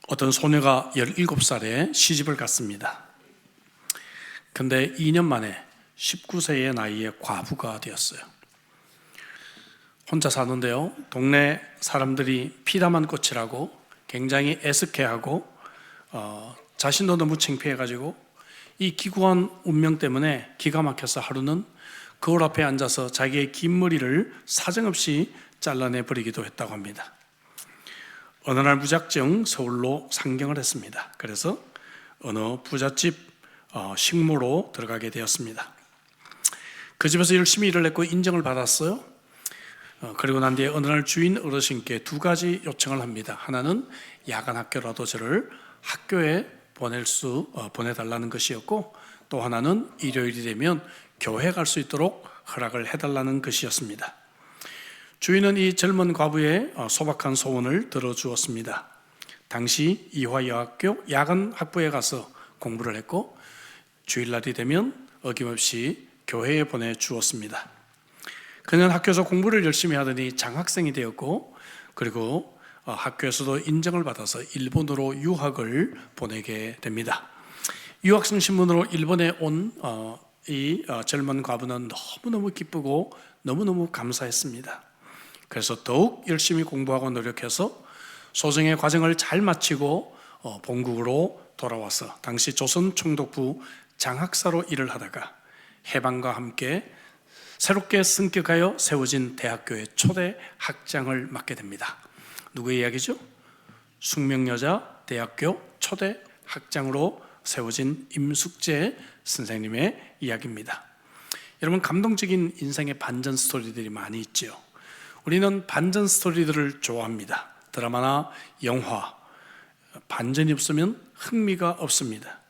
어떤 소녀가 17살에 시집을 갔습니다. 근데 2년 만에 19세의 나이에 과부가 되었어요. 혼자 사는데요, 동네 사람들이 피다만 꽃이라고 굉장히 애석해하고 자신도 너무 창피해가지고 이 기구한 운명 때문에 기가 막혀서 하루는 거울 앞에 앉아서 자기의 긴 머리를 사정없이 잘라내버리기도 했다고 합니다. 어느 날 무작정 서울로 상경을 했습니다. 그래서 어느 부잣집 식모로 들어가게 되었습니다. 그 집에서 열심히 일을 했고 인정을 받았어요. 그리고 난 뒤에 어느 날 주인 어르신께 2가지 요청을 합니다. 하나는 야간 학교라도 저를 학교에 보내달라는 것이었고, 또 하나는 일요일이 되면 교회 갈 수 있도록 허락을 해달라는 것이었습니다. 주인은 이 젊은 과부의 소박한 소원을 들어주었습니다. 당시 이화여학교 야간 학부에 가서 공부를 했고, 주일날이 되면 어김없이 교회에 보내주었습니다. 그는 학교에서 공부를 열심히 하더니 장학생이 되었고, 그리고 학교에서도 인정을 받아서 일본으로 유학을 보내게 됩니다. 유학생 신분으로 일본에 온 이 젊은 과부는 너무너무 기쁘고 너무너무 감사했습니다. 그래서 더욱 열심히 공부하고 노력해서 소정의 과정을 잘 마치고 본국으로 돌아와서 당시 조선총독부 장학사로 일을 하다가 해방과 함께 새롭게 승격하여 세워진 대학교의 초대 학장을 맡게 됩니다. 누구의 이야기죠? 숙명여자 대학교 초대 학장으로 세워진 임숙재 선생님의 이야기입니다. 여러분, 감동적인 인생의 반전 스토리들이 많이 있죠. 우리는 반전 스토리들을 좋아합니다. 드라마나 영화, 반전이 없으면 흥미가 없습니다.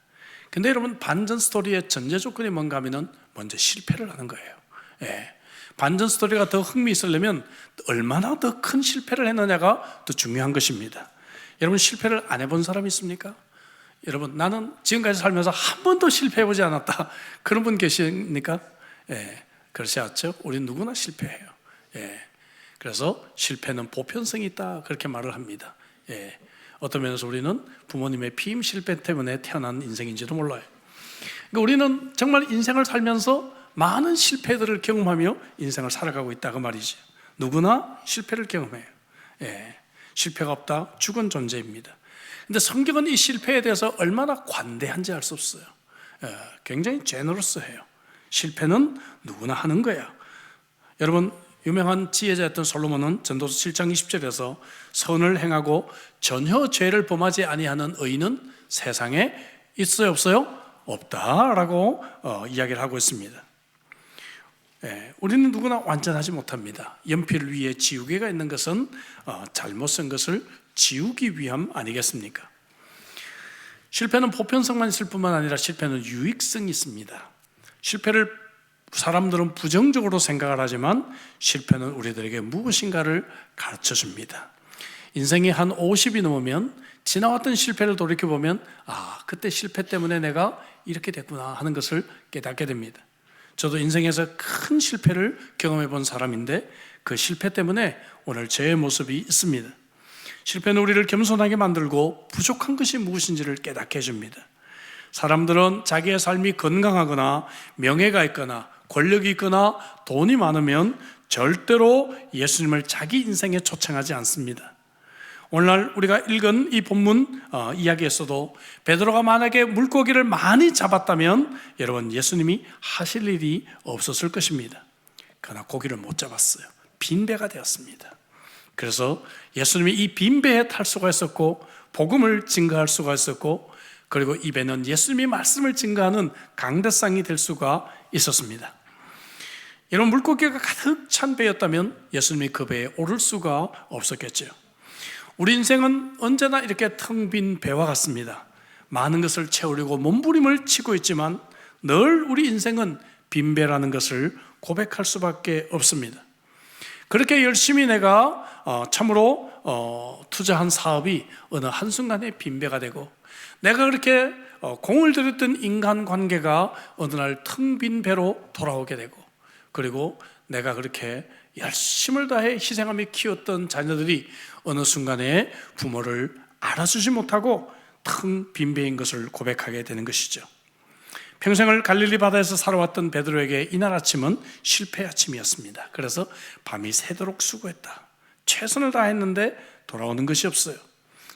근데 여러분, 반전 스토리의 전제 조건이 뭔가 하면은 먼저 실패를 하는 거예요. 반전 스토리가 더 흥미있으려면 얼마나 더 큰 실패를 했느냐가 더 중요한 것입니다. 여러분, 실패를 안 해본 사람이 있습니까? 여러분, 나는 지금까지 살면서 한 번도 실패해보지 않았다, 그런 분 계십니까? 그렇지 않죠? 우린 누구나 실패해요. 그래서 실패는 보편성이 있다, 그렇게 말을 합니다. 어떤 면에서 우리는 부모님의 피임 실패 때문에 태어난 인생인지도 몰라요. 그러니까 우리는 정말 인생을 살면서 많은 실패들을 경험하며 인생을 살아가고 있다, 그 말이죠. 누구나 실패를 경험해요. 실패가 없다, 죽은 존재입니다. 근데 성경은 이 실패에 대해서 얼마나 관대한지 알 수 없어요. 굉장히 제너러스해요. 실패는 누구나 하는 거야. 여러분, 유명한 지혜자였던 솔로몬은 전도서 7장 20절에서 선을 행하고 전혀 죄를 범하지 아니하는 의인은 세상에 있어요, 없어요? 없다라고 이야기를 하고 있습니다. 우리는 누구나 완전하지 못합니다. 연필 위에 지우개가 있는 것은 잘못 쓴 것을 지우기 위함 아니겠습니까? 실패는 보편성만 있을 뿐만 아니라 실패는 유익성이 있습니다. 실패를 사람들은 부정적으로 생각을 하지만 실패는 우리들에게 무엇인가를 가르쳐 줍니다. 인생이 한 50이 넘으면 지나왔던 실패를 돌이켜보면 그때 실패 때문에 내가 이렇게 됐구나 하는 것을 깨닫게 됩니다. 저도 인생에서 큰 실패를 경험해 본 사람인데 그 실패 때문에 오늘 제 모습이 있습니다. 실패는 우리를 겸손하게 만들고 부족한 것이 무엇인지를 깨닫게 해줍니다. 사람들은 자기의 삶이 건강하거나 명예가 있거나 권력이 있거나 돈이 많으면 절대로 예수님을 자기 인생에 초청하지 않습니다. 오늘날 우리가 읽은 이 본문 이야기에서도 베드로가 만약에 물고기를 많이 잡았다면 여러분, 예수님이 하실 일이 없었을 것입니다. 그러나 고기를 못 잡았어요. 빈배가 되었습니다. 그래서 예수님이 이 빈배에 탈 수가 있었고 복음을 증거할 수가 있었고, 그리고 이 배는 예수님이 말씀을 증거하는 강대상이 될 수가 있었습니다. 이런 물고기가 가득 찬 배였다면 예수님이 그 배에 오를 수가 없었겠죠. 우리 인생은 언제나 이렇게 텅 빈 배와 같습니다. 많은 것을 채우려고 몸부림을 치고 있지만 늘 우리 인생은 빈배라는 것을 고백할 수밖에 없습니다. 그렇게 열심히 내가 참으로 투자한 사업이 어느 한순간에 빈배가 되고, 내가 그렇게 공을 들였던 인간관계가 어느 날 텅 빈 배로 돌아오게 되고, 그리고 내가 그렇게 열심을 다해 희생하며 키웠던 자녀들이 어느 순간에 부모를 알아주지 못하고 텅 빈 배인 것을 고백하게 되는 것이죠. 평생을 갈릴리 바다에서 살아왔던 베드로에게 이날 아침은 실패 아침이었습니다. 그래서 밤이 새도록 수고했다. 최선을 다했는데 돌아오는 것이 없어요.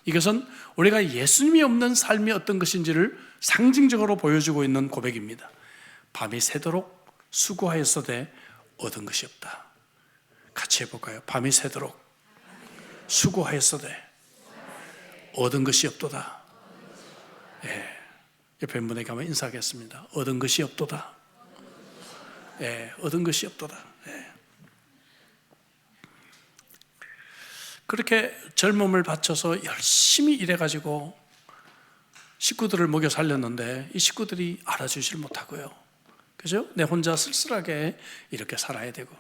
이것은 우리가 예수님이 없는 삶이 어떤 것인지를 상징적으로 보여주고 있는 고백입니다. 밤이 새도록 수고하였으되 얻은 것이 없다. 같이 해볼까요? 밤이 새도록 수고하였으되 얻은 것이 없도다. 예. 옆에 분에게 한번 인사하겠습니다. 얻은 것이 없도다. 예, 얻은 것이 없도다. 예. 그렇게 젊음을 바쳐서 열심히 일해가지고 식구들을 먹여 살렸는데 이 식구들이 알아주질 못하고요. 그죠? 내 혼자 쓸쓸하게 이렇게 살아야 되고,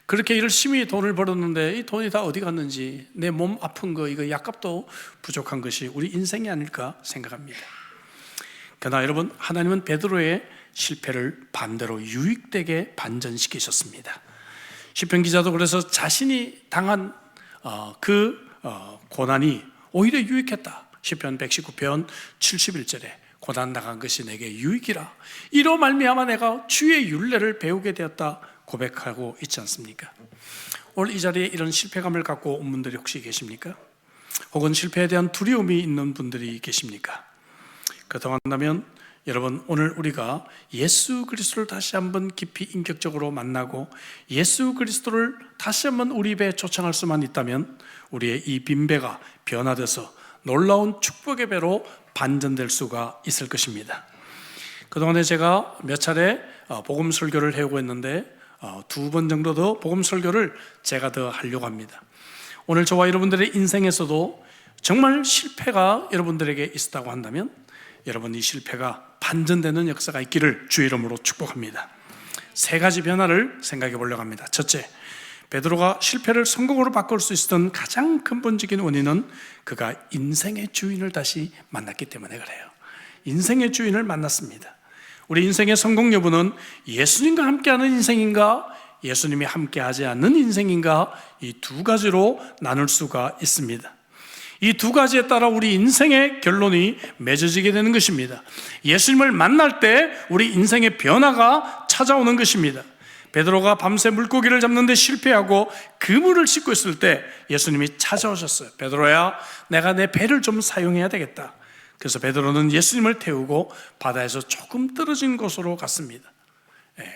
그렇게 열심히 돈을 벌었는데 이 돈이 다 어디 갔는지, 내 몸 아픈 거, 이거 약값도 부족한 것이 우리 인생이 아닐까 생각합니다. 그러나 여러분, 하나님은 베드로의 실패를 반대로 유익되게 반전시키셨습니다. 시편 기자도 그래서 자신이 당한 고난이 오히려 유익했다. 시편 119편 71절에 고난 당한 것이 내게 유익이라, 이로 말미암아 내가 주의 율례를 배우게 되었다 고백하고 있지 않습니까? 오늘 이 자리에 이런 실패감을 갖고 온 분들이 혹시 계십니까? 혹은 실패에 대한 두려움이 있는 분들이 계십니까? 그렇다고 한다면 여러분, 오늘 우리가 예수 그리스도를 다시 한번 깊이 인격적으로 만나고 예수 그리스도를 다시 한번 우리 입에 초청할 수만 있다면 우리의 이 빈배가 변화돼서 놀라운 축복의 배로 반전될 수가 있을 것입니다. 그동안에 제가 몇 차례 복음 설교를 해오고 있는데 2번 정도 더 복음 설교를 제가 더 하려고 합니다. 오늘 저와 여러분들의 인생에서도 정말 실패가 여러분들에게 있었다고 한다면 여러분, 이 실패가 반전되는 역사가 있기를 주의 이름으로 축복합니다. 3가지 변화를 생각해 보려고 합니다. 첫째, 베드로가 실패를 성공으로 바꿀 수 있었던 가장 근본적인 원인은 그가 인생의 주인을 다시 만났기 때문에 그래요. 인생의 주인을 만났습니다. 우리 인생의 성공 여부는 예수님과 함께하는 인생인가, 예수님이 함께하지 않는 인생인가, 이 2가지로 나눌 수가 있습니다. 이 2가지에 따라 우리 인생의 결론이 맺어지게 되는 것입니다. 예수님을 만날 때 우리 인생의 변화가 찾아오는 것입니다. 베드로가 밤새 물고기를 잡는 데 실패하고 그물을 씻고 있을 때 예수님이 찾아오셨어요. 베드로야, 내가 내 배를 좀 사용해야 되겠다. 그래서 베드로는 예수님을 태우고 바다에서 조금 떨어진 곳으로 갔습니다.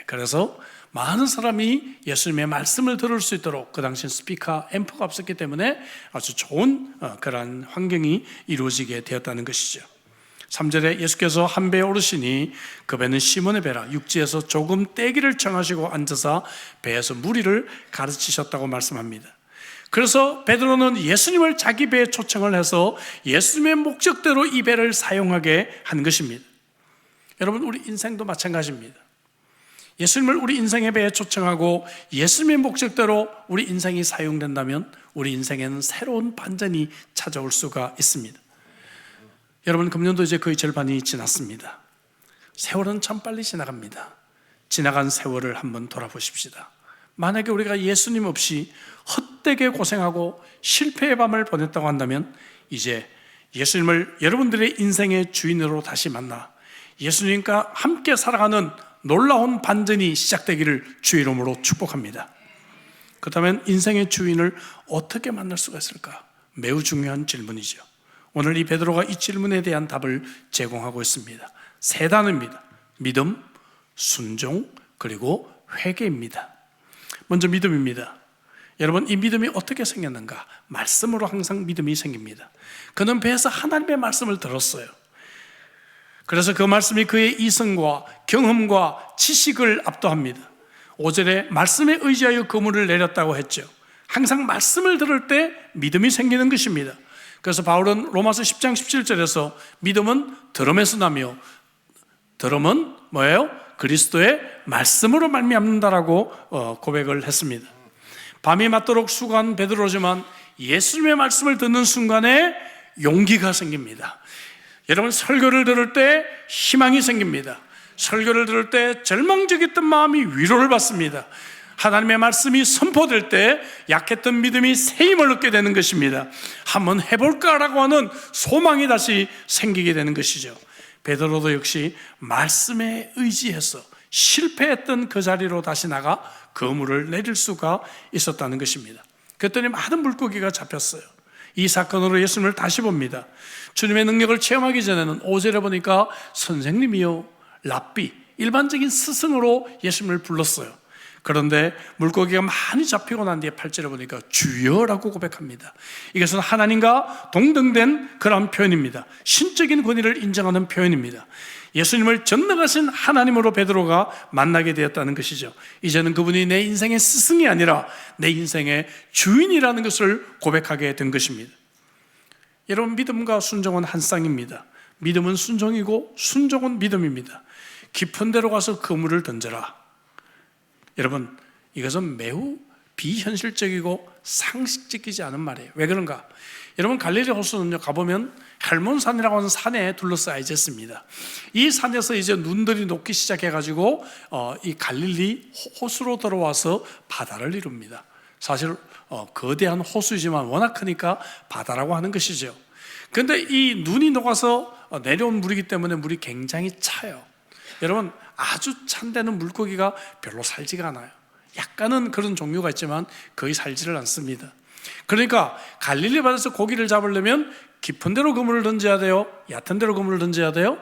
그래서 많은 사람이 예수님의 말씀을 들을 수 있도록, 그 당시 스피커 앰프가 없었기 때문에 아주 좋은 그런 환경이 이루어지게 되었다는 것이죠. 3절에 예수께서 한 배에 오르시니 그 배는 시몬의 배라, 육지에서 조금 떼기를 청하시고 앉아서 배에서 무리를 가르치셨다고 말씀합니다. 그래서 베드로는 예수님을 자기 배에 초청을 해서 예수님의 목적대로 이 배를 사용하게 한 것입니다. 여러분, 우리 인생도 마찬가지입니다. 예수님을 우리 인생의 배에 초청하고 예수님의 목적대로 우리 인생이 사용된다면 우리 인생에는 새로운 반전이 찾아올 수가 있습니다. 여러분, 금년도 이제 거의 절반이 지났습니다. 세월은 참 빨리 지나갑니다. 지나간 세월을 한번 돌아보십시다. 만약에 우리가 예수님 없이 헛되게 고생하고 실패의 밤을 보냈다고 한다면 이제 예수님을 여러분들의 인생의 주인으로 다시 만나 예수님과 함께 살아가는 놀라운 반전이 시작되기를 주의 이름으로 축복합니다. 그렇다면 인생의 주인을 어떻게 만날 수가 있을까? 매우 중요한 질문이죠. 오늘 이 베드로가 이 질문에 대한 답을 제공하고 있습니다. 3단어입니다. 믿음, 순종, 그리고 회개입니다. 먼저 믿음입니다. 여러분, 이 믿음이 어떻게 생겼는가? 말씀으로 항상 믿음이 생깁니다. 그는 배에서 하나님의 말씀을 들었어요. 그래서 그 말씀이 그의 이성과 경험과 지식을 압도합니다. 5절에 말씀에 의지하여 그물을 내렸다고 했죠. 항상 말씀을 들을 때 믿음이 생기는 것입니다. 그래서 바울은 로마서 10장 17절에서 믿음은 들음에서 나며 들음은 뭐예요? 그리스도의 말씀으로 말미암는다라고 고백을 했습니다. 밤이 맞도록 수고한 베드로지만 예수님의 말씀을 듣는 순간에 용기가 생깁니다. 여러분, 설교를 들을 때 희망이 생깁니다. 설교를 들을 때 절망적이었던 마음이 위로를 받습니다. 하나님의 말씀이 선포될 때 약했던 믿음이 새 힘을 얻게 되는 것입니다. 한번 해볼까라고 하는 소망이 다시 생기게 되는 것이죠. 베드로도 역시 말씀에 의지해서 실패했던 그 자리로 다시 나가 그물을 내릴 수가 있었다는 것입니다. 그랬더니 많은 물고기가 잡혔어요. 이 사건으로 예수님을 다시 봅니다. 주님의 능력을 체험하기 전에는 5절에 보니까 선생님이요, 랍비, 일반적인 스승으로 예수님을 불렀어요. 그런데 물고기가 많이 잡히고 난 뒤에 8절에 보니까 주여라고 고백합니다. 이것은 하나님과 동등된 그런 표현입니다. 신적인 권위를 인정하는 표현입니다. 예수님을 전능하신 하나님으로 베드로가 만나게 되었다는 것이죠. 이제는 그분이 내 인생의 스승이 아니라 내 인생의 주인이라는 것을 고백하게 된 것입니다. 여러분, 믿음과 순종은 한 쌍입니다. 믿음은 순종이고 순종은 믿음입니다. 깊은 데로 가서 그물을 던져라. 여러분, 이것은 매우 비현실적이고 상식적이지 않은 말이에요. 왜 그런가? 여러분, 갈릴리 호수는요, 가보면 헬몬산이라고 하는 산에 둘러싸여 있습니다. 이 산에서 이제 눈들이 녹기 시작해가지고 이 갈릴리 호수로 들어와서 바다를 이룹니다. 사실 거대한 호수이지만 워낙 크니까 바다라고 하는 것이죠. 그런데 이 눈이 녹아서 내려온 물이기 때문에 물이 굉장히 차요. 여러분, 아주 찬 데는 물고기가 별로 살지가 않아요. 약간은 그런 종류가 있지만 거의 살지를 않습니다. 그러니까 갈릴리 바다에서 고기를 잡으려면 깊은 데로 그물을 던져야 돼요? 얕은 데로 그물을 던져야 돼요?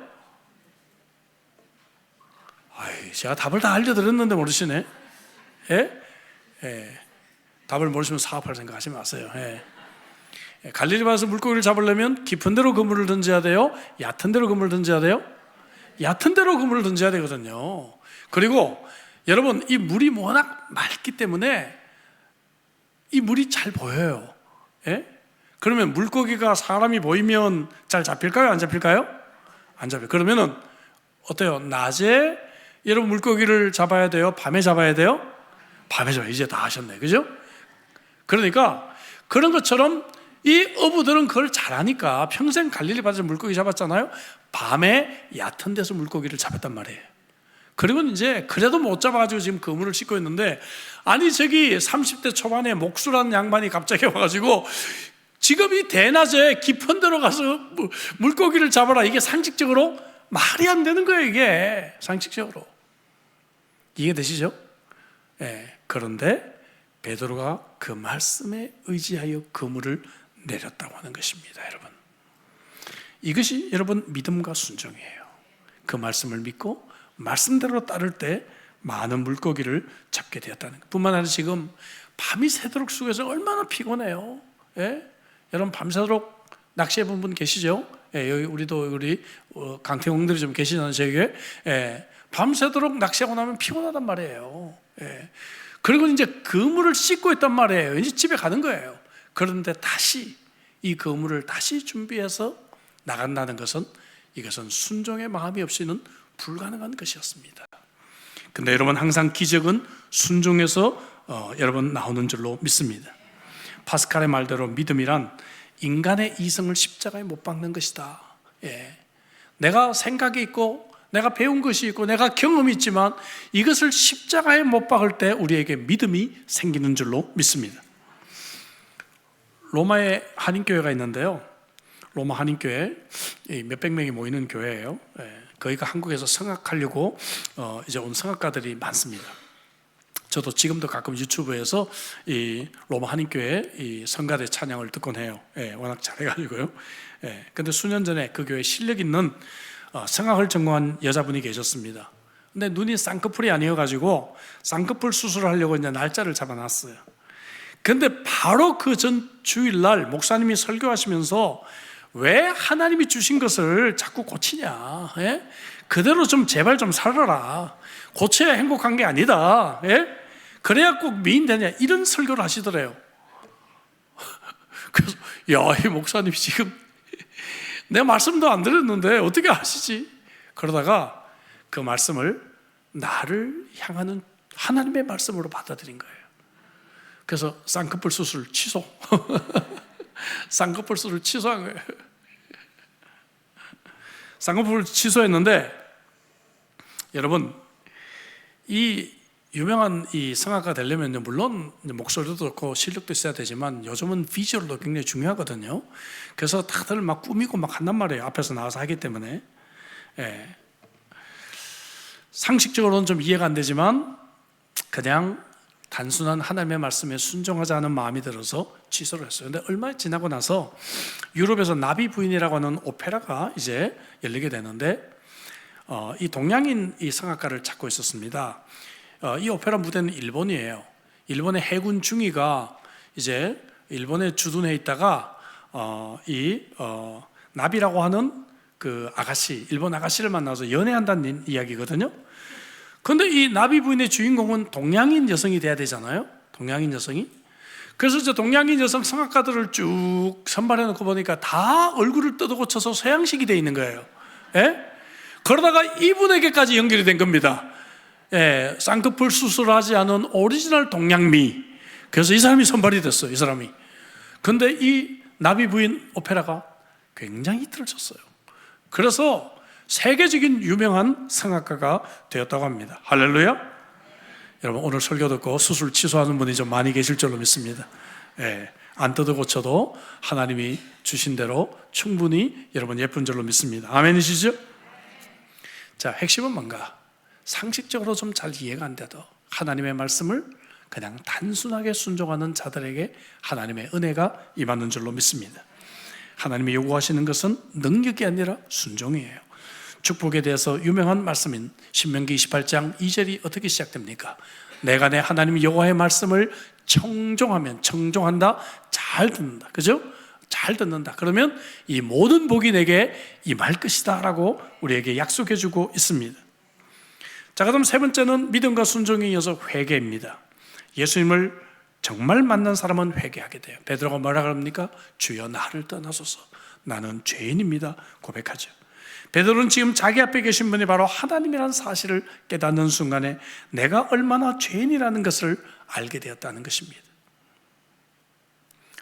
제가 답을 다 알려드렸는데 모르시네. 예? 예. 답을 모르시면 사업할 생각하지 마세요. 예. 갈릴리 바다에서 물고기를 잡으려면 깊은 데로 그물을 던져야 돼요? 얕은 데로 그물을 던져야 돼요? 얕은 데로 그물을 던져야 되거든요. 그리고 여러분, 이 물이 워낙 맑기 때문에 이 물이 잘 보여요. 예? 그러면 물고기가 사람이 보이면 잘 잡힐까요? 안 잡힐까요? 안 잡혀요. 그러면은 어때요? 낮에 여러분 물고기를 잡아야 돼요? 밤에 잡아야 돼요? 밤에 잡아요. 이제 다 하셨네, 그죠? 그러니까 그런 것처럼 이 어부들은 그걸 잘하니까 평생 갈릴리 바다에서 물고기 잡았잖아요. 밤에 얕은 데서 물고기를 잡았단 말이에요. 그리고 이제 그래도 못 잡아가지고 지금 그물을 씻고 있는데, 아니 저기 30대 초반에 목수라는 양반이 갑자기 와가지고 지금 이 대낮에 깊은 데로 가서 물고기를 잡아라, 이게 상식적으로 말이 안 되는 거예요. 이게 상식적으로 이해되시죠? 예. 그런데 베드로가 그 말씀에 의지하여 그물을 내렸다고 하는 것입니다. 여러분, 이것이 여러분 믿음과 순종이에요. 그 말씀을 믿고 말씀대로 따를 때 많은 물고기를 잡게 되었다는 것. 뿐만 아니라 지금 밤이 새도록 수고해서 얼마나 피곤해요. 예? 여러분, 밤새도록 낚시해 본 분 계시죠? 예, 여기 우리 강태공들이 좀 계시잖아요, 저에게. 예, 밤새도록 낚시하고 나면 피곤하단 말이에요. 예. 그리고 이제 그물을 씻고 있단 말이에요. 이제 집에 가는 거예요. 그런데 다시 이 그물을 다시 준비해서 나간다는 것은, 이것은 순종의 마음이 없이는 불가능한 것이었습니다. 근데 여러분, 항상 기적은 순종에서 여러분 나오는 줄로 믿습니다. 파스칼의 말대로 믿음이란 인간의 이성을 십자가에 못 박는 것이다. 예. 내가 생각이 있고 내가 배운 것이 있고 내가 경험이 있지만 이것을 십자가에 못 박을 때 우리에게 믿음이 생기는 줄로 믿습니다. 로마에 한인교회가 있는데요, 로마 한인교회 몇백 명이 모이는 교회예요. 거기가 한국에서 성악하려고 이제 온 성악가들이 많습니다. 저도 지금도 가끔 유튜브에서 이 로마 한인교회 이 성가대 찬양을 듣곤 해요. 워낙 잘해가지고요. 근데 수년 전에 그 교회 실력 있는 성악을 전공한 여자분이 계셨습니다. 근데 눈이 쌍꺼풀이 아니어가지고 쌍꺼풀 수술을 하려고 이제 날짜를 잡아놨어요. 근데 바로 그 전 주일날 목사님이 설교하시면서 왜 하나님이 주신 것을 자꾸 고치냐, 그대로 좀 제발 좀 살아라, 고쳐야 행복한 게 아니다, 그래야 꼭 미인 되냐, 이런 설교를 하시더래요. 그래서 이 목사님 지금 내 말씀도 안 들었는데 어떻게 하시지? 그러다가 그 말씀을 나를 향하는 하나님의 말씀으로 받아들인 거예요. 그래서 쌍꺼풀 수술 취소. 쌍꺼풀 수술 취소한 거예요. 쌍꺼풀 취소했는데, 여러분, 이 유명한 이 성악가 되려면 물론 목소리도 좋고 실력도 있어야 되지만 요즘은 비주얼도 굉장히 중요하거든요. 그래서 다들 막 꾸미고 막 한단 말이에요. 앞에서 나와서 하기 때문에. 예. 상식적으로는 좀 이해가 안 되지만 그냥 단순한 하나님의 말씀에 순종하지 않은 마음이 들어서 취소를 했어요. 근데 얼마 지나고 나서 유럽에서 나비 부인이라고 하는 오페라가 이제 열리게 되는데 이 동양인 이 성악가를 찾고 있었습니다. 이 오페라 무대는 일본이에요. 일본의 해군 중위가 이제 일본에 주둔해 있다가 나비라고 하는 그 아가씨, 일본 아가씨를 만나서 연애한다는 이야기거든요. 근데 이 나비 부인의 주인공은 동양인 여성이 돼야 되잖아요. 동양인 여성이. 그래서 이제 동양인 여성 성악가들을 쭉 선발해 놓고 보니까 다 얼굴을 뜯어고쳐서 서양식이 돼 있는 거예요. 예? 그러다가 이분에게까지 연결이 된 겁니다. 예, 쌍꺼풀 수술하지 않은 오리지널 동양미. 그래서 이 사람이 선발이 됐어요. 이 사람이. 근데 이 나비 부인 오페라가 굉장히 히트를 쳤어요. 그래서 세계적인 유명한 성악가가 되었다고 합니다. 할렐루야. 여러분 오늘 설교 듣고 수술 취소하는 분이 좀 많이 계실 줄로 믿습니다. 예, 안 뜯어 고쳐도 하나님이 주신 대로 충분히 여러분 예쁜 줄로 믿습니다. 아멘이시죠? 자, 핵심은 뭔가? 상식적으로 좀 잘 이해가 안 돼도 하나님의 말씀을 그냥 단순하게 순종하는 자들에게 하나님의 은혜가 임하는 줄로 믿습니다. 하나님이 요구하시는 것은 능력이 아니라 순종이에요. 축복에 대해서 유명한 말씀인 신명기 28장 2절이 어떻게 시작됩니까? 내가 내 하나님 여호와의 말씀을 청종한다, 잘 듣는다. 그죠? 잘 듣는다. 그러면 이 모든 복이 내게 임할 것이다 라고 우리에게 약속해 주고 있습니다. 자, 그럼 세 번째는 믿음과 순종에 이어서 회개입니다. 예수님을 정말 만난 사람은 회개하게 돼요. 베드로가 뭐라 그럽니까? 주여 나를 떠나소서 나는 죄인입니다 고백하죠. 베드로는 지금 자기 앞에 계신 분이 바로 하나님이라는 사실을 깨닫는 순간에 내가 얼마나 죄인이라는 것을 알게 되었다는 것입니다.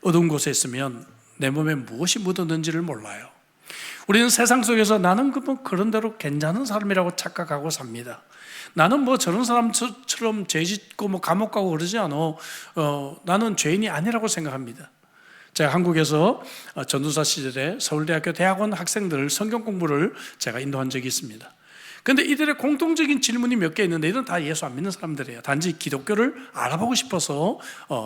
어두운 곳에 있으면 내 몸에 무엇이 묻었는지를 몰라요. 우리는 세상 속에서 나는 그런 대로 괜찮은 사람이라고 착각하고 삽니다. 나는 뭐 저런 사람처럼 죄 짓고 뭐 감옥 가고 그러지 않아. 나는 죄인이 아니라고 생각합니다. 제가 한국에서 전도사 시절에 서울대학교 대학원 학생들 성경 공부를 제가 인도한 적이 있습니다. 그런데 이들의 공통적인 질문이 몇 개 있는데 이들은 다 예수 안 믿는 사람들이에요. 단지 기독교를 알아보고 싶어서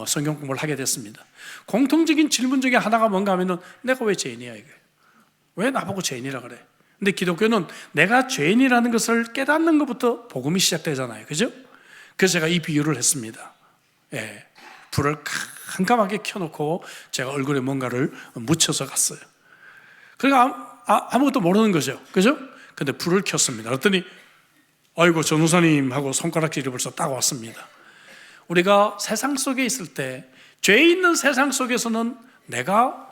성경 공부를 하게 됐습니다. 공통적인 질문 중에 하나가 뭔가 하면은 내가 왜 죄인이야 이게? 왜 나보고 죄인이라 그래? 근데 기독교는 내가 죄인이라는 것을 깨닫는 것부터 복음이 시작되잖아요. 그죠? 그래서 제가 이 비유를 했습니다. 예, 불을 깜깜하게 켜놓고 제가 얼굴에 뭔가를 묻혀서 갔어요. 그러니까 아무것도 모르는 거죠. 그죠? 근데 불을 켰습니다. 그랬더니 아이고 전우사님 하고 손가락질을 벌써 딱 왔습니다. 우리가 세상 속에 있을 때 죄 있는 세상 속에서는 내가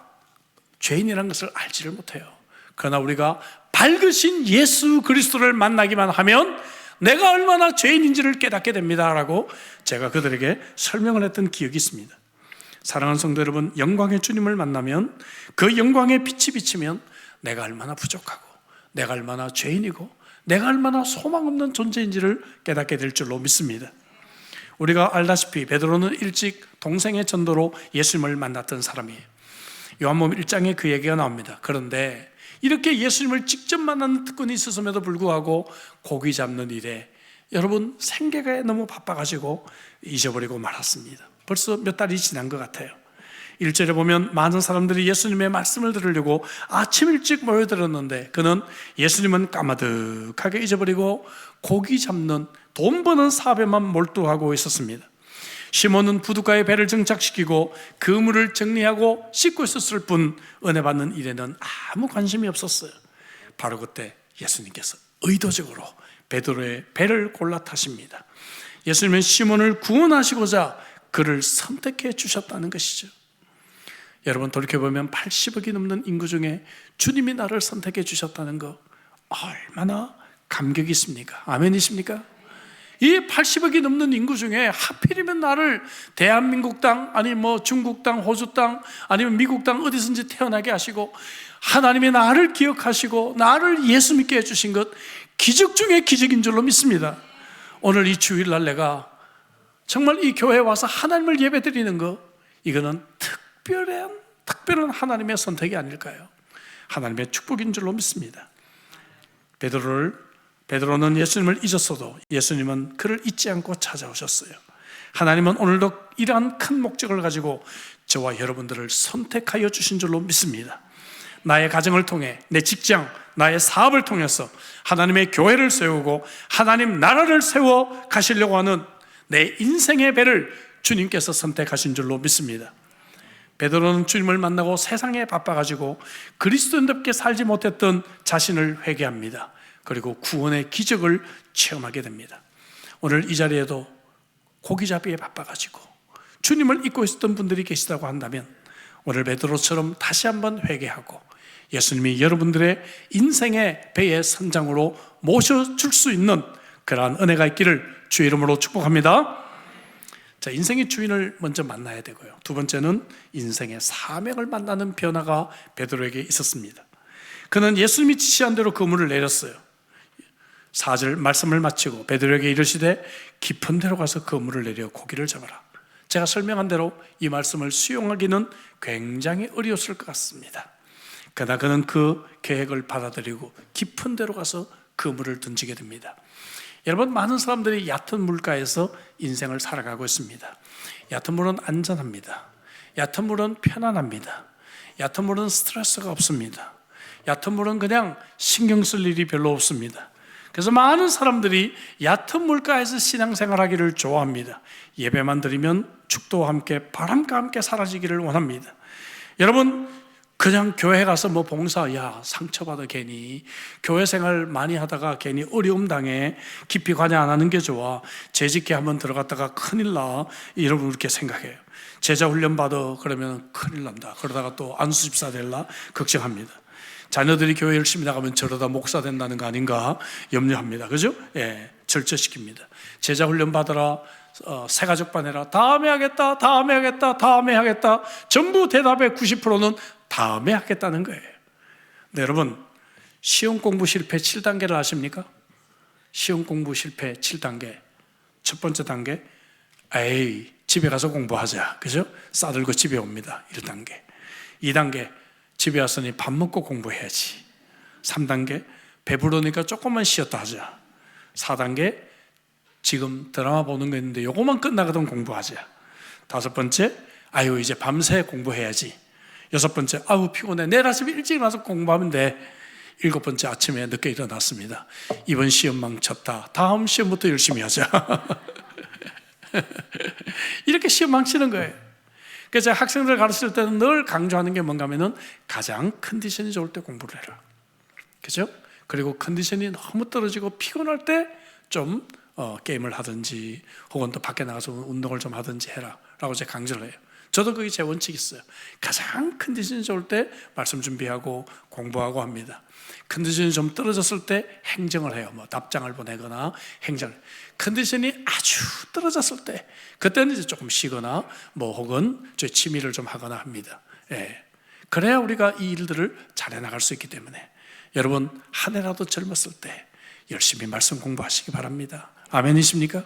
죄인이라는 것을 알지를 못해요. 그러나 우리가 밝으신 예수 그리스도를 만나기만 하면 내가 얼마나 죄인인지를 깨닫게 됩니다 라고 제가 그들에게 설명을 했던 기억이 있습니다. 사랑하는 성도 여러분, 영광의 주님을 만나면 그 영광의 빛이 비치면 내가 얼마나 부족하고 내가 얼마나 죄인이고 내가 얼마나 소망 없는 존재인지를 깨닫게 될 줄로 믿습니다. 우리가 알다시피 베드로는 일찍 동생의 전도로 예수님을 만났던 사람이에요. 요한복음 1장에 그 얘기가 나옵니다. 그런데 이렇게 예수님을 직접 만나는 특권이 있었음에도 불구하고 고기 잡는 일에 여러분 생계가 너무 바빠가지고 잊어버리고 말았습니다. 벌써 몇 달이 지난 것 같아요. 1절에 보면 많은 사람들이 예수님의 말씀을 들으려고 아침 일찍 모여들었는데 그는 예수님은 까마득하게 잊어버리고 고기 잡는 돈 버는 사업에만 몰두하고 있었습니다. 시몬은 부둣가에 배를 정착시키고 그물을 정리하고 씻고 있었을 뿐 은혜 받는 일에는 아무 관심이 없었어요. 바로 그때 예수님께서 의도적으로 베드로의 배를 골라 타십니다. 예수님은 시몬을 구원하시고자 그를 선택해 주셨다는 것이죠. 여러분 돌이켜보면 80억이 넘는 인구 중에 주님이 나를 선택해 주셨다는 거 얼마나 감격이 있습니까? 아멘이십니까? 이 80억이 넘는 인구 중에 하필이면 나를 대한민국 땅, 아니 뭐 중국 땅, 호주 땅, 아니면 미국 땅 어디선지 태어나게 하시고 하나님이 나를 기억하시고 나를 예수 믿게 해주신 것 기적 중에 기적인 줄로 믿습니다. 오늘 이 주일날 내가 정말 이 교회에 와서 하나님을 예배드리는 거, 이거는 특별한 하나님의 선택이 아닐까요? 하나님의 축복인 줄로 믿습니다. 베드로는 예수님을 잊었어도 예수님은 그를 잊지 않고 찾아오셨어요. 하나님은 오늘도 이러한 큰 목적을 가지고 저와 여러분들을 선택하여 주신 줄로 믿습니다. 나의 가정을 통해, 내 직장, 나의 사업을 통해서 하나님의 교회를 세우고 하나님 나라를 세워 가시려고 하는 내 인생의 배를 주님께서 선택하신 줄로 믿습니다. 베드로는 주님을 만나고 세상에 바빠가지고 그리스도인답게 살지 못했던 자신을 회개합니다. 그리고 구원의 기적을 체험하게 됩니다. 오늘 이 자리에도 고기잡이에 바빠가지고 주님을 잊고 있었던 분들이 계시다고 한다면 오늘 베드로처럼 다시 한번 회개하고 예수님이 여러분들의 인생의 배의 선장으로 모셔줄 수 있는 그러한 은혜가 있기를 주의 이름으로 축복합니다. 자, 인생의 주인을 먼저 만나야 되고요. 두 번째는 인생의 사명을 만나는 변화가 베드로에게 있었습니다. 그는 예수님이 지시한 대로 그물을 내렸어요. 4절 말씀을 마치고 베드로에게 이르시되 깊은 데로 가서 그물을 내려 고기를 잡아라. 제가 설명한 대로 이 말씀을 수용하기는 굉장히 어려웠을 것 같습니다. 그러나 그는 그 계획을 받아들이고 깊은 데로 가서 그물을 던지게 됩니다. 여러분, 많은 사람들이 얕은 물가에서 인생을 살아가고 있습니다. 얕은 물은 안전합니다. 얕은 물은 편안합니다. 얕은 물은 스트레스가 없습니다. 얕은 물은 그냥 신경 쓸 일이 별로 없습니다. 그래서 많은 사람들이 얕은 물가에서 신앙생활하기를 좋아합니다. 예배만 드리면 축도와 함께 바람과 함께 사라지기를 원합니다. 여러분, 그냥 교회 가서 뭐 봉사, 상처받아 괜히 교회 생활 많이 하다가 괜히 어려움 당해 깊이 관여 안 하는 게 좋아. 재직회 한번 들어갔다가 큰일 나. 여러분 그렇게 생각해요. 제자 훈련 받아 그러면 큰일 난다. 그러다가 또 안수집사 될라 걱정합니다. 자녀들이 교회 열심히 나가면 저러다 목사 된다는 거 아닌가 염려합니다. 그죠? 예, 절제시킵니다. 제자 훈련 받아라. 새가족반 해라. 다음에 하겠다. 다음에 하겠다. 다음에 하겠다. 전부 대답의 90%는 다음에 하겠다는 거예요. 네, 여러분, 시험 공부 실패 7단계를 아십니까? 시험 공부 실패 7단계. 첫 번째 단계, 집에 가서 공부하자. 그죠? 싸들고 집에 옵니다. 1단계. 2단계, 집에 왔으니 밥 먹고 공부해야지. 3단계, 배부르니까 조금만 쉬었다 하자. 4단계, 지금 드라마 보는 거 있는데 요거만 끝나거든 공부하자. 5번째, 이제 밤새 공부해야지. 6번째, 피곤해. 내일 아침에 일찍 일어나서 공부하면 돼. 7번째, 아침에 늦게 일어났습니다. 이번 시험 망쳤다. 다음 시험부터 열심히 하자. 이렇게 시험 망치는 거예요. 그래서 제가 학생들 가르칠 때는 늘 강조하는 게 뭔가 하면은 가장 컨디션이 좋을 때 공부를 해라. 그죠? 그리고 컨디션이 너무 떨어지고 피곤할 때 좀 게임을 하든지 혹은 또 밖에 나가서 운동을 좀 하든지 해라 라고 제가 강조를 해요. 저도 그게 제 원칙이 있어요. 가장 컨디션이 좋을 때 말씀 준비하고 공부하고 합니다. 컨디션이 좀 떨어졌을 때 행정을 해요. 답장을 보내거나 행정을. 컨디션이 아주 떨어졌을 때 그때는 이제 조금 쉬거나 혹은 저 취미를 좀 하거나 합니다. 예. 그래야 우리가 이 일들을 잘해 나갈 수 있기 때문에 여러분, 한 해라도 젊었을 때 열심히 말씀 공부하시기 바랍니다. 아멘이십니까?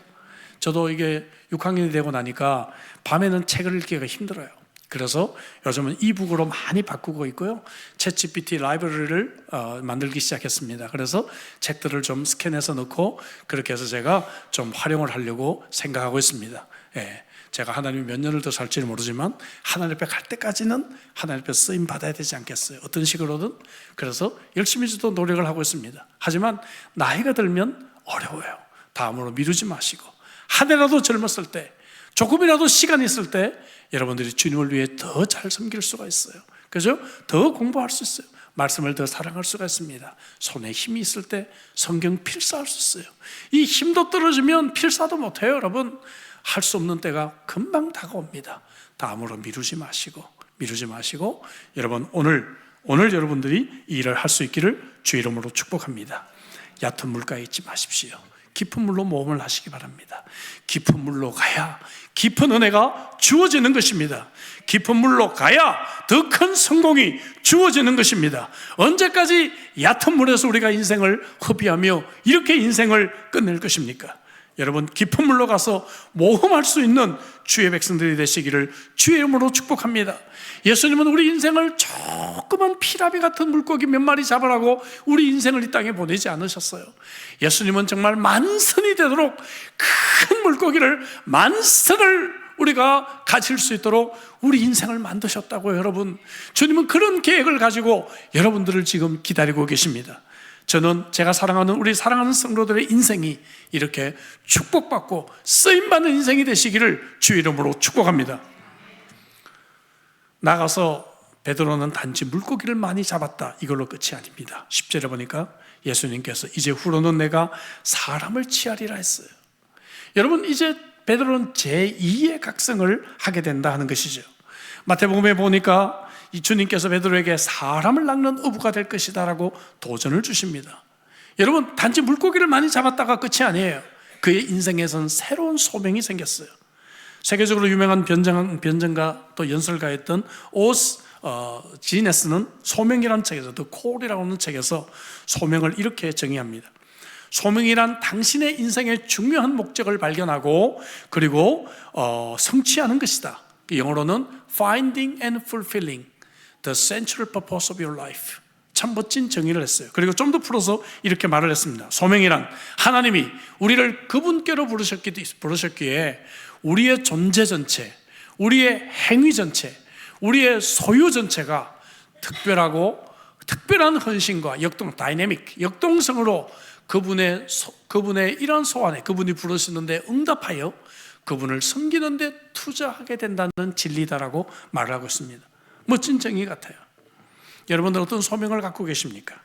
저도 이게 6학년이 되고 나니까 밤에는 책을 읽기가 힘들어요. 그래서 요즘은 이북으로 많이 바꾸고 있고요. 챗GPT 라이브러리를 만들기 시작했습니다. 그래서 책들을 좀 스캔해서 넣고 그렇게 해서 제가 좀 활용을 하려고 생각하고 있습니다. 예, 제가 하나님이 몇 년을 더 살지는 모르지만 하나님 앞에 갈 때까지는 하나님 앞에 쓰임 받아야 되지 않겠어요? 어떤 식으로든. 그래서 열심히 저도 노력을 하고 있습니다. 하지만 나이가 들면 어려워요. 다음으로 미루지 마시고 한 해라도 젊었을 때, 조금이라도 시간이 있을 때 여러분들이 주님을 위해 더 잘 섬길 수가 있어요. 그죠? 더 공부할 수 있어요. 말씀을 더 사랑할 수가 있습니다. 손에 힘이 있을 때 성경 필사할 수 있어요. 이 힘도 떨어지면 필사도 못해요. 여러분, 할 수 없는 때가 금방 다가옵니다. 다음으로 미루지 마시고 여러분, 오늘 여러분들이 이 일을 할 수 있기를 주 이름으로 축복합니다. 얕은 물가에 있지 마십시오. 깊은 물로 모험을 하시기 바랍니다. 깊은 물로 가야 깊은 은혜가 주어지는 것입니다. 깊은 물로 가야 더 큰 성공이 주어지는 것입니다. 언제까지 얕은 물에서 우리가 인생을 허비하며 이렇게 인생을 끝낼 것입니까? 여러분 깊은 물로 가서 모험할 수 있는 주의 백성들이 되시기를 주의 이름으로 축복합니다. 예수님은 우리 인생을 조그만 피라미 같은 물고기 몇 마리 잡으라고 우리 인생을 이 땅에 보내지 않으셨어요. 예수님은 정말 만선이 되도록 큰 물고기를 만선을 우리가 가질 수 있도록 우리 인생을 만드셨다고요. 여러분, 주님은 그런 계획을 가지고 여러분들을 지금 기다리고 계십니다. 저는 제가 사랑하는 우리 사랑하는 성도들의 인생이 이렇게 축복받고 쓰임받는 인생이 되시기를 주의 이름으로 축복합니다. 나가서 베드로는 단지 물고기를 많이 잡았다, 이걸로 끝이 아닙니다. 10절에 보니까 예수님께서 이제 후로는 내가 사람을 취하리라 했어요. 여러분, 이제 베드로는 제2의 각성을 하게 된다 하는 것이죠. 마태복음에 보니까 이 주님께서 베드로에게 사람을 낚는 어부가 될 것이다 라고 도전을 주십니다. 여러분, 단지 물고기를 많이 잡았다가 끝이 아니에요. 그의 인생에선 새로운 소명이 생겼어요. 세계적으로 유명한 변증가 또 연설가였던 지네스는 소명이라는 책에서, The Call이라고 하는 책에서 소명을 이렇게 정의합니다. 소명이란 당신의 인생의 중요한 목적을 발견하고 그리고 성취하는 것이다. 영어로는 Finding and Fulfilling the Central Purpose of Your Life. 참 멋진 정의를 했어요. 그리고 좀 더 풀어서 이렇게 말을 했습니다. 소명이란 하나님이 우리를 그분께로 부르셨기에 우리의 존재 전체, 우리의 행위 전체, 우리의 소유 전체가 특별한 헌신과 역동성으로 그분의 이런 소원에, 그분이 부르시는데 응답하여 그분을 섬기는 데 투자하게 된다는 진리다라고 말을 하고 있습니다. 멋진 정의 같아요. 여러분들 어떤 소명을 갖고 계십니까?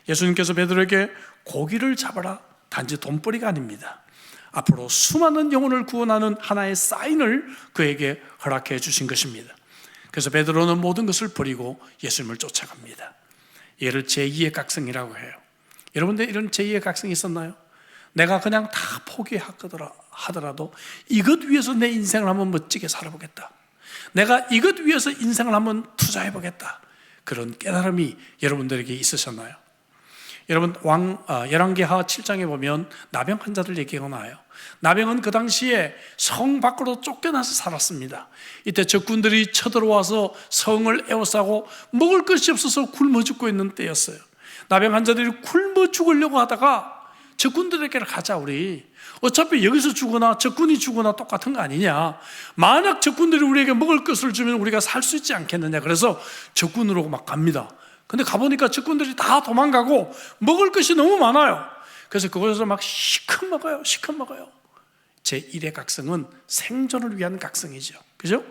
예수님께서 베드로에게 고기를 잡아라, 단지 돈벌이가 아닙니다. 앞으로 수많은 영혼을 구원하는 하나의 사인을 그에게 허락해 주신 것입니다. 그래서 베드로는 모든 것을 버리고 예수님을 쫓아갑니다. 얘를 제2의 각성이라고 해요. 여러분들 이런 제2의 각성이 있었나요? 내가 그냥 다 포기하더라도 이것 위해서 내 인생을 한번 멋지게 살아보겠다, 내가 이것 위해서 인생을 한번 투자해보겠다, 그런 깨달음이 여러분들에게 있으셨나요? 여러분, 열왕기하 7장에 보면 나병 환자들 얘기가 나와요. 나병은 그 당시에 성 밖으로 쫓겨나서 살았습니다. 이때 적군들이 쳐들어와서 성을 에워싸고 먹을 것이 없어서 굶어 죽고 있는 때였어요. 나병 환자들이 굶어 죽으려고 하다가 적군들에게 가자, 우리 어차피 여기서 죽거나 적군이 죽거나 똑같은 거 아니냐, 만약 적군들이 우리에게 먹을 것을 주면 우리가 살 수 있지 않겠느냐. 그래서 적군으로 막 갑니다. 근데 가보니까 적군들이 다 도망가고 먹을 것이 너무 많아요. 그래서 그곳에서 막 시컷 먹어요. 제1의 각성은 생존을 위한 각성이죠. 그죠?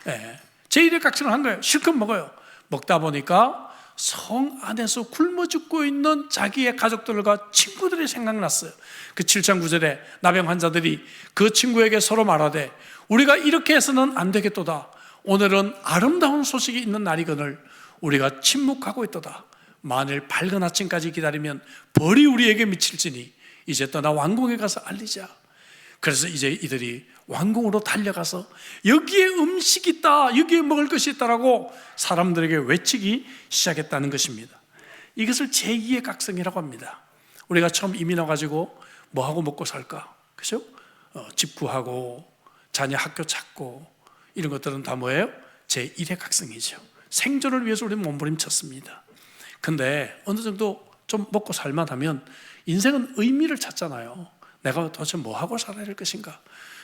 네. 제1의 각성을 한 거예요. 실컷 먹어요. 먹다 보니까 성 안에서 굶어 죽고 있는 자기의 가족들과 친구들이 생각났어요. 그 7장 9절에 나병 환자들이 그 친구에게 서로 말하되 우리가 이렇게 해서는 안 되겠도다. 오늘은 아름다운 소식이 있는 날이거늘 우리가 침묵하고 있도다. 만일 밝은 아침까지 기다리면 벌이 우리에게 미칠지니 이제 떠나 왕궁에 가서 알리자. 그래서 이제 이들이 왕궁으로 달려가서 여기에 음식이 있다, 여기에 먹을 것이 있다라고 사람들에게 외치기 시작했다는 것입니다. 이것을 제2의 각성이라고 합니다. 우리가 처음 이민 와가지고 뭐하고 먹고 살까? 그죠? 집 구하고 자녀 학교 찾고 이런 것들은 다 뭐예요? 제1의 각성이죠. 생존을 위해서 우리는 몸부림쳤습니다. 근데 어느 정도 좀 먹고 살만하면 인생은 의미를 찾잖아요. 내가 도대체 뭐하고 살아야 될 것인가?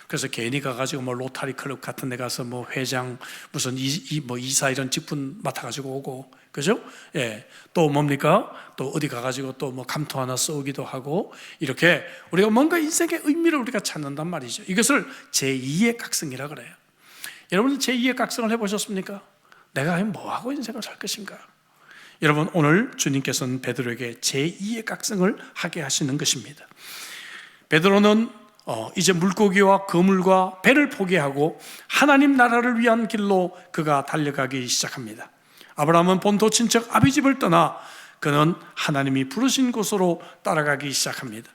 그래서 괜히 가가지고 뭐 로타리 클럽 같은 데 가서 뭐 회장, 무슨 이사 이런 직분 맡아가지고 오고, 그죠? 예. 또 뭡니까? 또 어디 가가지고 또 뭐 감투 하나 쏘기도 하고, 이렇게 우리가 뭔가 인생의 의미를 우리가 찾는단 말이죠. 이것을 제2의 각성이라 그래요. 여러분은 제2의 각성을 해보셨습니까? 내가 뭐하고 인생을 살 것인가? 여러분, 오늘 주님께서는 베드로에게 제2의 각성을 하게 하시는 것입니다. 베드로는 이제 물고기와 그물과 배를 포기하고 하나님 나라를 위한 길로 그가 달려가기 시작합니다. 아브라함은 본토 친척 아비집을 떠나 그는 하나님이 부르신 곳으로 따라가기 시작합니다.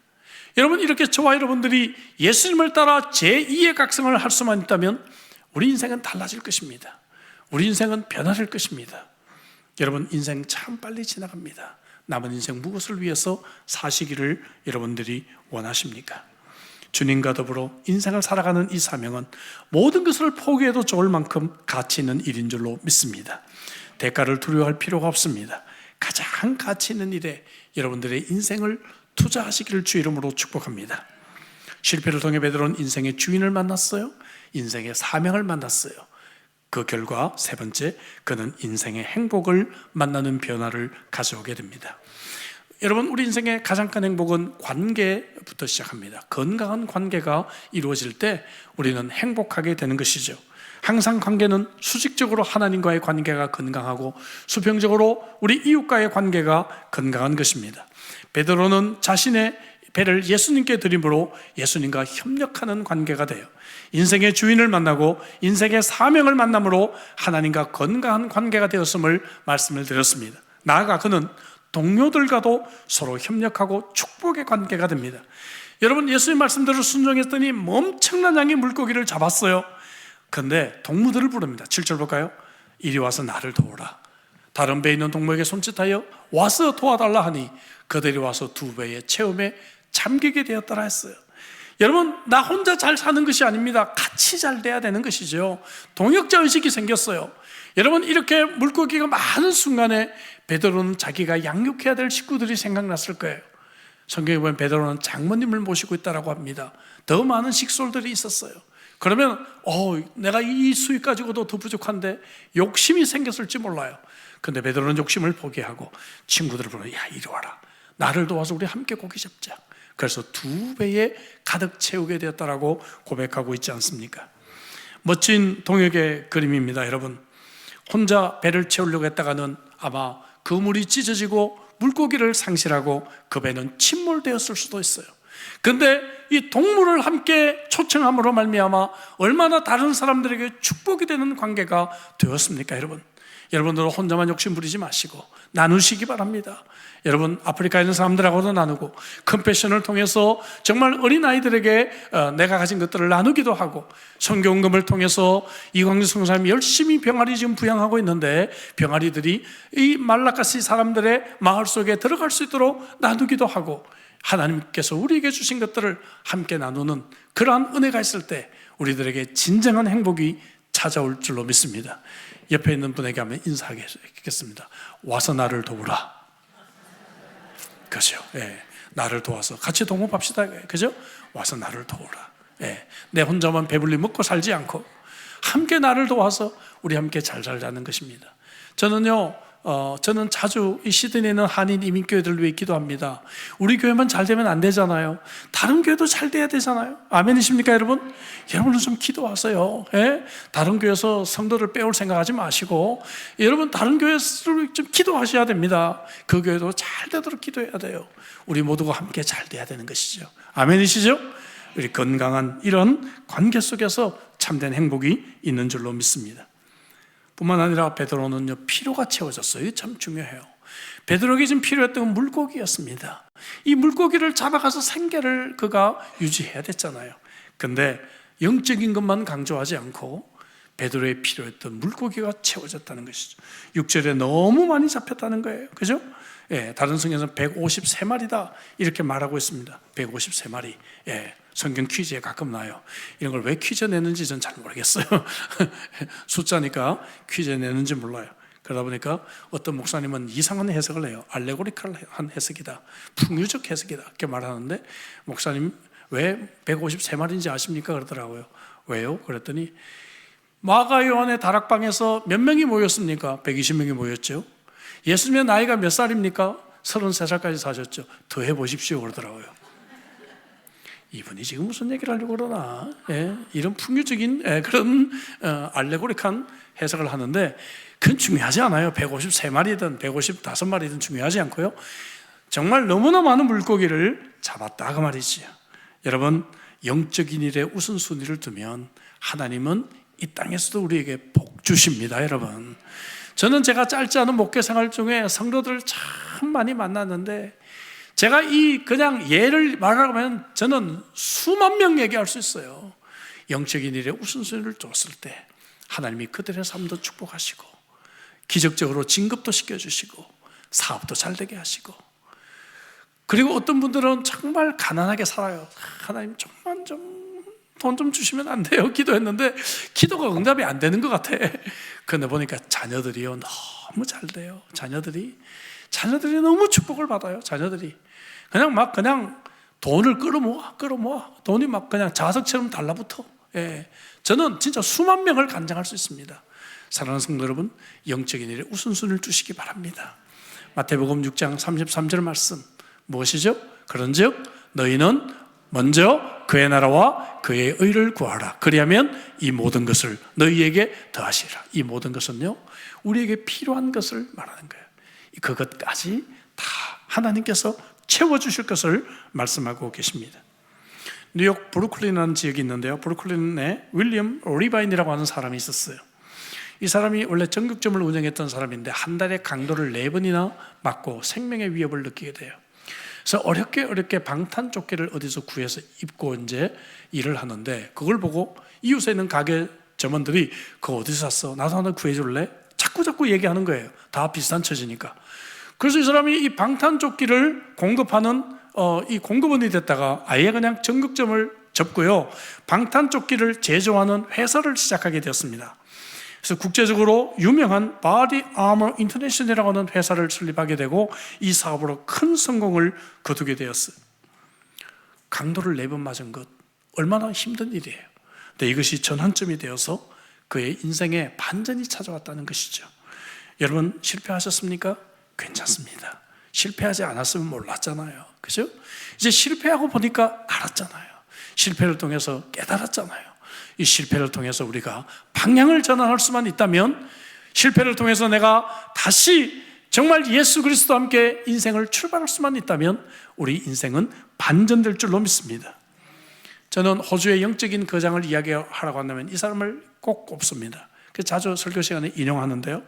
여러분, 이렇게 저와 여러분들이 예수님을 따라 제2의 각성을 할 수만 있다면 우리 인생은 달라질 것입니다. 우리 인생은 변화될 것입니다. 여러분, 인생 참 빨리 지나갑니다. 남은 인생 무엇을 위해서 사시기를 여러분들이 원하십니까? 주님과 더불어 인생을 살아가는 이 사명은 모든 것을 포기해도 좋을 만큼 가치 있는 일인 줄로 믿습니다. 대가를 두려워할 필요가 없습니다. 가장 가치 있는 일에 여러분들의 인생을 투자하시기를 주 이름으로 축복합니다. 실패를 통해 베드로는 인생의 주인을 만났어요. 인생의 사명을 만났어요. 그 결과 세 번째, 그는 인생의 행복을 만나는 변화를 가져오게 됩니다. 여러분, 우리 인생의 가장 큰 행복은 관계부터 시작합니다. 건강한 관계가 이루어질 때 우리는 행복하게 되는 것이죠. 항상 관계는 수직적으로 하나님과의 관계가 건강하고 수평적으로 우리 이웃과의 관계가 건강한 것입니다. 베드로는 자신의 배를 예수님께 드림으로 예수님과 협력하는 관계가 돼요. 인생의 주인을 만나고 인생의 사명을 만남으로 하나님과 건강한 관계가 되었음을 말씀을 드렸습니다. 나아가 그는 동료들과도 서로 협력하고 축복의 관계가 됩니다. 여러분, 예수님 말씀대로 순종했더니 엄청난 양의 물고기를 잡았어요. 그런데 동무들을 부릅니다. 7절 볼까요? 이리 와서 나를 도우라. 다른 배에 있는 동무에게 손짓하여 와서 도와달라 하니 그들이 와서 두 배의 체험에 잠기게 되었더라 했어요. 여러분, 나 혼자 잘 사는 것이 아닙니다. 같이 잘 돼야 되는 것이죠. 동역자 의식이 생겼어요. 여러분, 이렇게 물고기가 많은 순간에 베드로는 자기가 양육해야 될 식구들이 생각났을 거예요. 성경에 보면 베드로는 장모님을 모시고 있다고 합니다. 더 많은 식솔들이 있었어요. 그러면 내가 이 수익 가지고도 더 부족한데 욕심이 생겼을지 몰라요. 근데 베드로는 욕심을 포기하고 친구들을 불러, 야, 이리 와라. 나를 도와서 우리 함께 고기 잡자. 그래서 두 배에 가득 채우게 되었다라고 고백하고 있지 않습니까? 멋진 동역의 그림입니다. 여러분, 혼자 배를 채우려고 했다가는 아마 그물이 찢어지고 물고기를 상실하고 그 배는 침몰되었을 수도 있어요. 그런데 이 동물을 함께 초청함으로 말미암아 얼마나 다른 사람들에게 축복이 되는 관계가 되었습니까? 여러분들은 혼자만 욕심 부리지 마시고 나누시기 바랍니다. 여러분, 아프리카에 있는 사람들하고도 나누고 컴패션을 통해서 정말 어린아이들에게 내가 가진 것들을 나누기도 하고 선교원금을 통해서 이광주 선교사님이 열심히 병아리 지금 부양하고 있는데 병아리들이 이 말라카시 사람들의 마을 속에 들어갈 수 있도록 나누기도 하고 하나님께서 우리에게 주신 것들을 함께 나누는 그러한 은혜가 있을 때 우리들에게 진정한 행복이 찾아올 줄로 믿습니다. 옆에 있는 분에게 한번 인사하겠습니다. 와서 나를 도우라. 그죠? 예, 나를 도와서 같이 동업합시다. 그죠? 와서 나를 도우라. 예, 내 혼자만 배불리 먹고 살지 않고 함께 나를 도와서 우리 함께 잘 살자는 것입니다. 저는 자주 이 시드니에 있는 한인 이민교회들을 위해 기도합니다. 우리 교회만 잘 되면 안 되잖아요. 다른 교회도 잘 돼야 되잖아요. 아멘이십니까, 여러분? 여러분은 좀 기도하세요. 예? 다른 교회에서 성도를 빼올 생각하지 마시고 여러분 다른 교회에서 좀 기도하셔야 됩니다. 그 교회도 잘 되도록 기도해야 돼요. 우리 모두가 함께 잘 돼야 되는 것이죠. 아멘이시죠? 우리 건강한 이런 관계 속에서 참된 행복이 있는 줄로 믿습니다. 뿐만 아니라 베드로는요, 피로가 채워졌어요. 이게 참 중요해요. 베드로에게 지금 필요했던 건 물고기였습니다. 이 물고기를 잡아가서 생계를 그가 유지해야 됐잖아요. 근데 영적인 것만 강조하지 않고 베드로에 필요했던 물고기가 채워졌다는 것이죠. 6절에 너무 많이 잡혔다는 거예요. 그죠? 예, 다른 성경에서는 153마리다 이렇게 말하고 있습니다. 153마리. 예, 성경 퀴즈에 가끔 나요. 이런 걸 왜 퀴즈 내는지 전 잘 모르겠어요. 숫자니까 퀴즈 내는지 몰라요. 그러다 보니까 어떤 목사님은 이상한 해석을 해요. 알레고리컬한 해석이다, 풍유적 해석이다 이렇게 말하는데 목사님 왜 153마리인지 아십니까? 그러더라고요. 왜요? 그랬더니 마가 요한의 다락방에서 몇 명이 모였습니까? 120명이 모였죠. 예수님의 나이가 몇 살입니까? 33살까지 사셨죠. 더 해보십시오 그러더라고요. 이분이 지금 무슨 얘기를 하려고 그러나? 예, 이런 풍유적인 그런 알레고릭한 해석을 하는데 그건 중요하지 않아요. 153마리든 155마리든 중요하지 않고요. 정말 너무나 많은 물고기를 잡았다 그 말이지요. 여러분, 영적인 일에 우선순위를 두면 하나님은 이 땅에서도 우리에게 복 주십니다. 여러분, 저는 제가 짧지 않은 목회 생활 중에 성도들을 참 많이 만났는데 제가 그냥 예를 말하면 저는 수만 명 얘기할 수 있어요. 영적인 일에 우선순위를 뒀을 때 하나님이 그들의 삶도 축복하시고 기적적으로 진급도 시켜주시고 사업도 잘 되게 하시고 그리고 어떤 분들은 정말 가난하게 살아요. 하나님 정말 돈 좀 주시면 안 돼요? 기도했는데 기도가 응답이 안 되는 것 같아. 그런데 보니까 자녀들이요 너무 잘 돼요. 자녀들이 너무 축복을 받아요. 자녀들이 그냥 돈을 끌어모아 돈이 막 그냥 자석처럼 달라붙어. 예. 저는 진짜 수만 명을 간증할 수 있습니다. 사랑하는 성도 여러분, 영적인 일에 우선순위를 두시기 바랍니다. 마태복음 6장 33절 말씀 무엇이죠? 그런즉 너희는 먼저 그의 나라와 그의 의를 구하라. 그리하면 이 모든 것을 너희에게 더하시리라. 이 모든 것은요 우리에게 필요한 것을 말하는 거예요. 그것까지 다 하나님께서 채워주실 것을 말씀하고 계십니다. 뉴욕 브루클린이라는 지역이 있는데요, 브루클린에 윌리엄 리바인이라고 하는 사람이 있었어요. 이 사람이 원래 정육점을 운영했던 사람인데 한 달에 강도를 4번이나 맞고 생명의 위협을 느끼게 돼요. 그래서 어렵게 방탄조끼를 어디서 구해서 입고 이제 일을 하는데, 그걸 보고 이웃에 있는 가게 점원들이 그거 어디서 샀어? 나도 하나 구해줄래? 자꾸 얘기하는 거예요. 다 비슷한 처지니까. 그래서 이 사람이 이 방탄조끼를 공급하는 이 공급원이 됐다가 아예 그냥 정육점을 접고요, 방탄조끼를 제조하는 회사를 시작하게 되었습니다. 그래서 국제적으로 유명한 바디 아머 인터내셔널이라고 하는 회사를 설립하게 되고 이 사업으로 큰 성공을 거두게 되었어요. 강도를 4번 맞은 것 얼마나 힘든 일이에요. 근데 이것이 전환점이 되어서 그의 인생에 반전이 찾아왔다는 것이죠. 여러분 실패하셨습니까? 괜찮습니다. 실패하지 않았으면 몰랐잖아요. 그죠? 이제 실패하고 보니까 알았잖아요. 실패를 통해서 깨달았잖아요. 이 실패를 통해서 우리가 방향을 전환할 수만 있다면, 실패를 통해서 내가 다시 정말 예수 그리스도와 함께 인생을 출발할 수만 있다면 우리 인생은 반전될 줄로 믿습니다. 저는 호주의 영적인 거장을 이야기하라고 한다면 이 사람을 꼭 꼽습니다. 자주 설교 시간에 인용하는데요,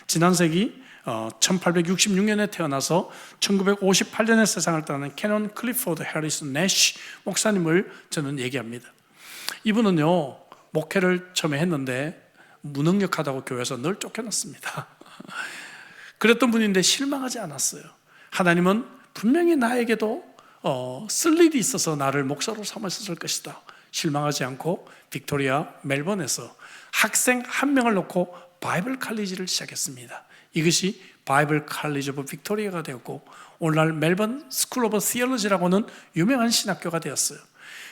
지난 세기 1866년에 태어나서 1958년에 세상을 떠나는 캐논 클리포드 해리슨 내쉬 목사님을 저는 얘기합니다. 이분은요 목회를 처음에 했는데 무능력하다고 교회에서 늘 쫓겨났습니다. 그랬던 분인데 실망하지 않았어요. 하나님은 분명히 나에게도 쓸 일이 있어서 나를 목사로 삼으셨을 것이다. 실망하지 않고 빅토리아 멜번에서 학생 1명을 놓고 바이블 칼리지를 시작했습니다. 이것이 바이블 칼리지 오브 빅토리아가 되었고 오늘날 멜번 스쿨 오브 시얼러지라고 하는 유명한 신학교가 되었어요.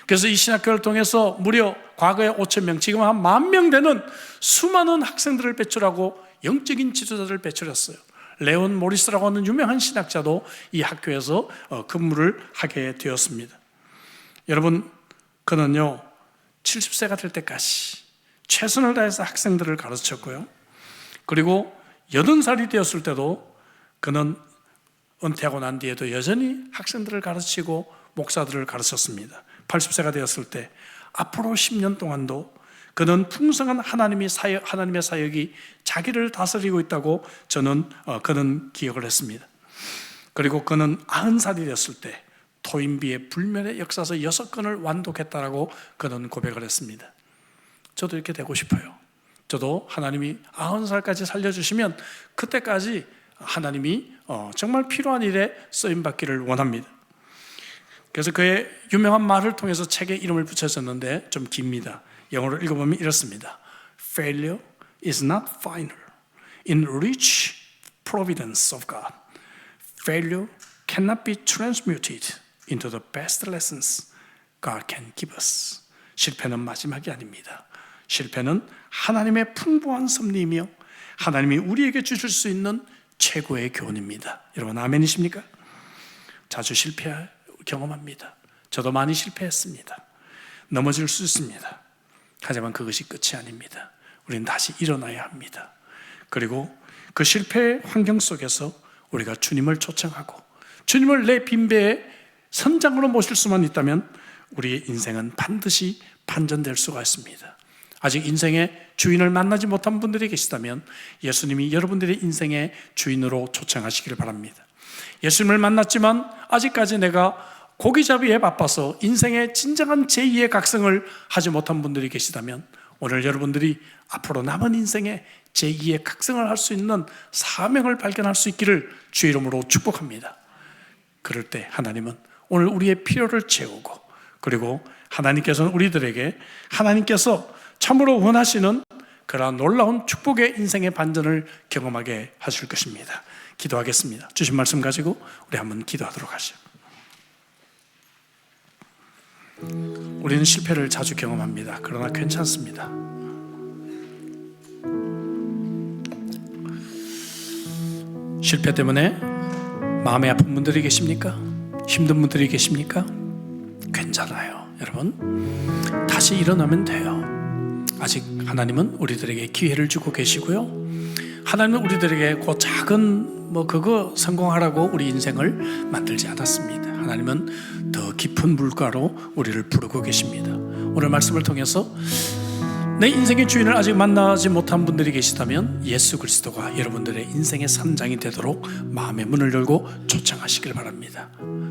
그래서 이 신학교를 통해서 무려 과거에 5,000명, 지금 한 10,000명 되는 수많은 학생들을 배출하고 영적인 지도자들을 배출했어요. 레온 모리스라고 하는 유명한 신학자도 이 학교에서 근무를 하게 되었습니다. 여러분, 그는요 70세가 될 때까지 최선을 다해서 학생들을 가르쳤고요, 그리고 80살이 되었을 때도 그는 은퇴하고 난 뒤에도 여전히 학생들을 가르치고 목사들을 가르쳤습니다. 80세가 되었을 때 앞으로 10년 동안도 그는 풍성한 하나님의 사역이 자기를 다스리고 있다고 그는 기억을 했습니다. 그리고 그는 90살이 되었을 때 토인비의 불멸의 역사서 6건을 완독했다라고 그는 고백을 했습니다. 저도 이렇게 되고 싶어요. 저도 하나님이 90살까지 살려주시면 그때까지 하나님이 정말 필요한 일에 쓰임받기를 원합니다. 그래서 그의 유명한 말을 통해서 책에 이름을 붙여졌는데 좀 깁니다. 영어로 읽어보면 이렇습니다. Failure is not final in rich providence of God. Failure cannot be transmuted into the best lessons God can give us. 실패는 마지막이 아닙니다. 실패는 하나님의 풍부한 섭리이며 하나님이 우리에게 주실 수 있는 최고의 교훈입니다. 여러분 아멘이십니까? 자주 경험합니다. 저도 많이 실패했습니다. 넘어질 수 있습니다. 하지만 그것이 끝이 아닙니다. 우리는 다시 일어나야 합니다. 그리고 그 실패의 환경 속에서 우리가 주님을 초청하고 주님을 내 빈배의 선장으로 모실 수만 있다면 우리의 인생은 반드시 반전될 수가 있습니다. 아직 인생의 주인을 만나지 못한 분들이 계시다면 예수님이 여러분들의 인생의 주인으로 초청하시기를 바랍니다. 예수님을 만났지만 아직까지 내가 고기잡이에 바빠서 인생의 진정한 제2의 각성을 하지 못한 분들이 계시다면 오늘 여러분들이 앞으로 남은 인생의 제2의 각성을 할 수 있는 사명을 발견할 수 있기를 주의 이름으로 축복합니다. 그럴 때 하나님은 오늘 우리의 필요를 채우고, 그리고 하나님께서는 우리들에게 하나님께서 참으로 원하시는 그러한 놀라운 축복의 인생의 반전을 경험하게 하실 것입니다. 기도하겠습니다. 주신 말씀 가지고 우리 한번 기도하도록 하시죠. 우리는 실패를 자주 경험합니다. 그러나 괜찮습니다. 실패 때문에 마음이 아픈 분들이 계십니까? 힘든 분들이 계십니까? 괜찮아요. 여러분, 다시 일어나면 돼요. 아직 하나님은 우리들에게 기회를 주고 계시고요, 하나님은 우리들에게 그 작은 그거 성공하라고 우리 인생을 만들지 않았습니다. 하나님은 더 깊은 물가로 우리를 부르고 계십니다. 오늘 말씀을 통해서 내 인생의 주인을 아직 만나지 못한 분들이 계시다면 예수 그리스도가 여러분들의 인생의 선장이 되도록 마음의 문을 열고 초청하시길 바랍니다.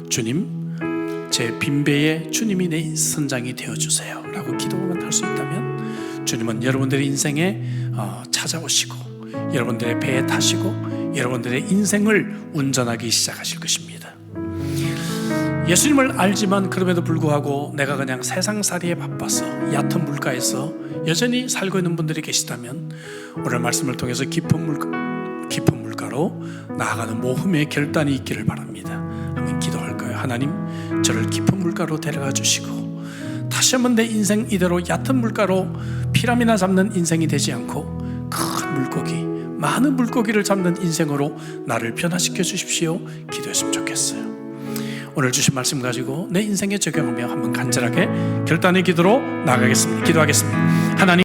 주님, 제 빈배에 주님이 내 선장이 되어주세요 라고 기도만 할 수 있다면 주님은 여러분들의 인생에 찾아오시고 여러분들의 배에 타시고 여러분들의 인생을 운전하기 시작하실 것입니다. 예수님을 알지만 그럼에도 불구하고 내가 그냥 세상살이에 바빠서 얕은 물가에서 여전히 살고 있는 분들이 계시다면 오늘 말씀을 통해서 깊은 물가로 나아가는 모험의 결단이 있기를 바랍니다. 한번 기도할까요? 하나님, 저를 깊은 물가로 데려가 주시고 다시 한번 내 인생 이대로 얕은 물가로 피라미나 잡는 인생이 되지 않고 큰 물고기, 많은 물고기를 잡는 인생으로 나를 변화시켜 주십시오. 기도했으면 좋겠어요. 오늘 주신 말씀 가지고 내 인생에 적용하며 한번 간절하게 결단의 기도로 나아가겠습니다. 기도하겠습니다. 하나님,